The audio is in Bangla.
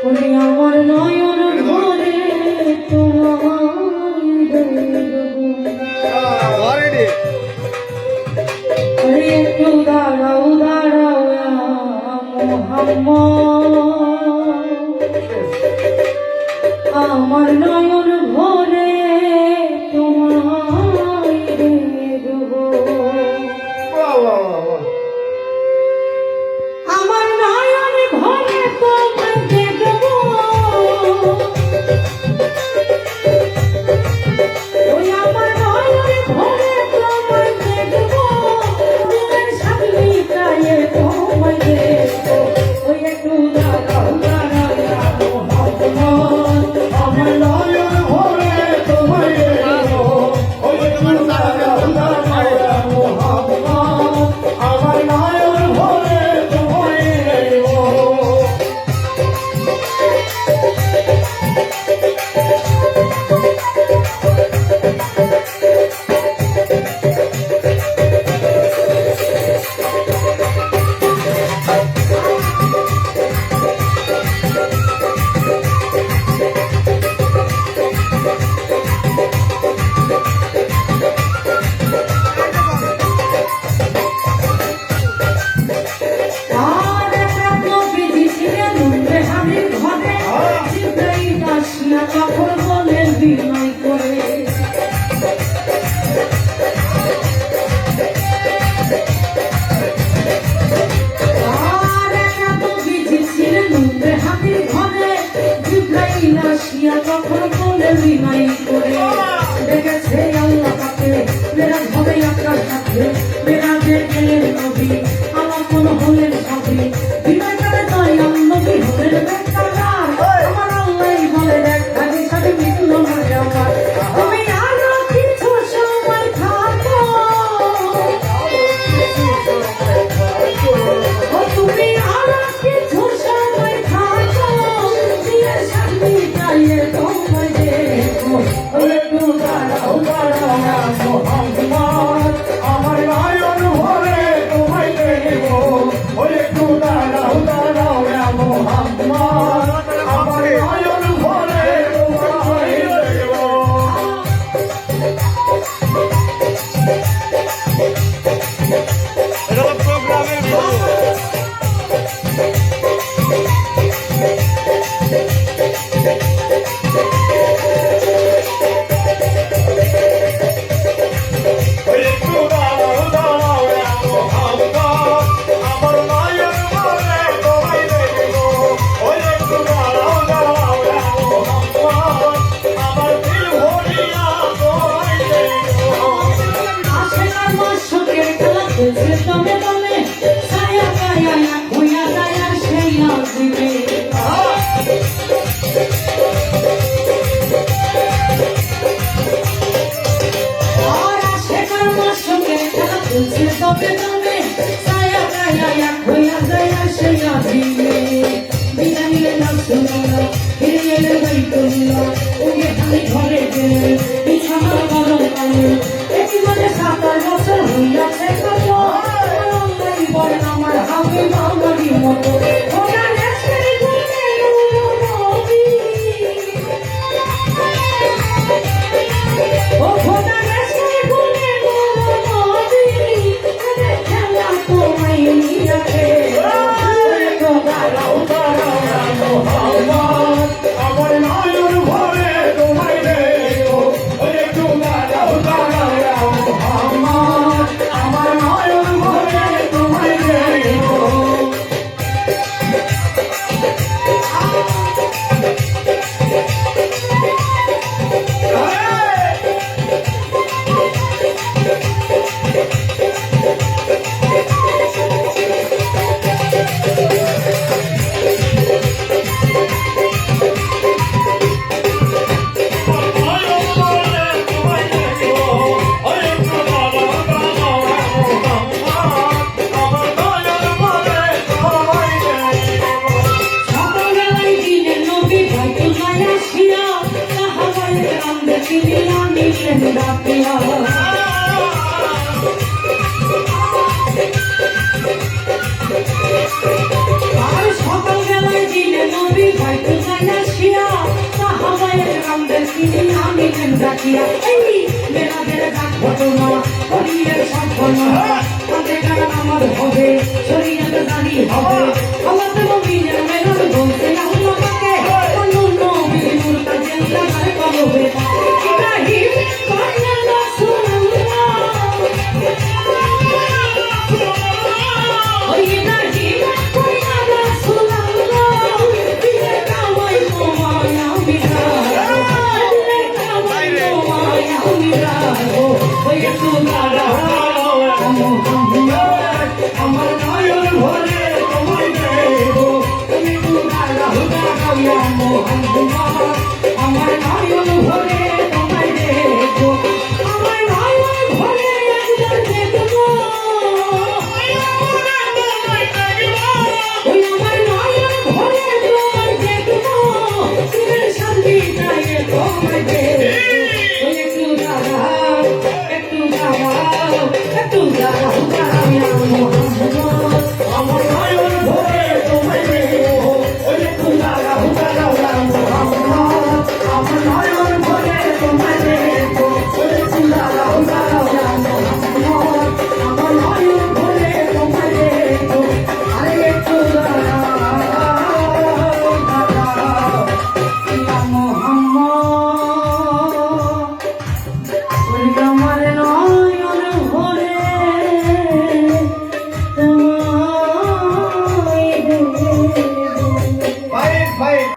ওরে আমার নয়ন ভরে তোমায় দেখবো। ওরে একটু দাঁড়াও দাঁড়াও মোহাম্মদ, আমার নয়ন ভরে তোমায় দেখবো। আমার নয়ন ভরে তোমায় দেখবো, ওই আমার নয়ন ভরে তোমায় দেখবো, দিনের সামনে গায়ে তোমায় দেখবো। ওই একটু দাঁড়াও দাঁড়াও মোহাম্মদ, আমার নয়ন ভরে তোমায় দেখবো। ওই একটু দাঁড়াও দাঁড়াও মোহাম্মদ, আমার নয়ন ভরে তোমায় দেখবো। আর একটা কবি ছিলেন রেহানের ঘরে, জিব্রাইল আসিয়া তখন বলেন বিনয় করে, আর একটা কবি ছিলেন রেহানের ঘরে, জিব্রাইল আসিয়া তখন বলেন বিনয় করে, দেখেছে আল্লাহ পাকে মেরাজ হবে আপনার সাথে, মেরাজে গেলেন নবী আমার কোন হলেন সবই, বিনয় করে দয়াল নবী হলেন বেকার, আমার আল্লাহই বলে দেখ খালি সাথে মিটল না আমার, তুমি আরো কিছু সময় থাকো, ও তুমি আরো কিছু সময় থাকো, দিয়ে সামনে গায়ে তোমায় দেখো। ও একটু দাঁড়াও দাঁড়াও মোহাম্মদ, আমার নয়ন ভরে তোমায় দেখবো। ও একটু দাঁড়াও দাঁড়াও মোহাম্মদ, আমার নয়ন ভরে তোমায় দেখবো। আশেকার মাসুকের খেলা খেলছে দমে দমে, ছায়া গায়া এক হইয়া যায় আর সেই নাচিবে। আর আশেকার মাসুকের খেলা খেলছে দমে দমে, ছায়া গায়া এক হইয়া যায় আর সেই নাচিবে। বিনা নিলে নাচুল্লাহ, ফিরে এলে বাইতুল্লাহ, ওকে খালি ঘরে গেলে বিছানা গরম কালে, একই মানে ৭ বছর হইয়াছে কত, আল্লাহই বলেন আমার হাবিব আমারই মতো, ওরা নেশে গুনে নবী, ও খোদা নেশে গুনে নবী, এদের খেলা তোমায় নিয়াছে। দাঁড়াও দাঁড়াও মোহাম্মদ, আমার নয়ন ভরে তোমায় দেখবো। একটু দাঁড়াও দাঁড়াও মোহাম্মদ, আমার আমার হবে শরীয়ত জারি হবে আল্লাহ মুমিনের মেহর বলতে আল্লাহ পাকে কোন নবী নূর তাজিল্লা করে কলবে ইব্রাহিম কইয়া রাসূলুল্লাহ ওই ইব্রাহিম কইয়া রাসূলুল্লাহ দিলে কামাই তোমায় আমি রাখবো দিলে কামাই তোমায় আমি রাখবো ওই সুনারা আমার নয়ন ভরে তোমায় দেব তুমি দুলারা হুদা কামিয়া মোহাম্মদ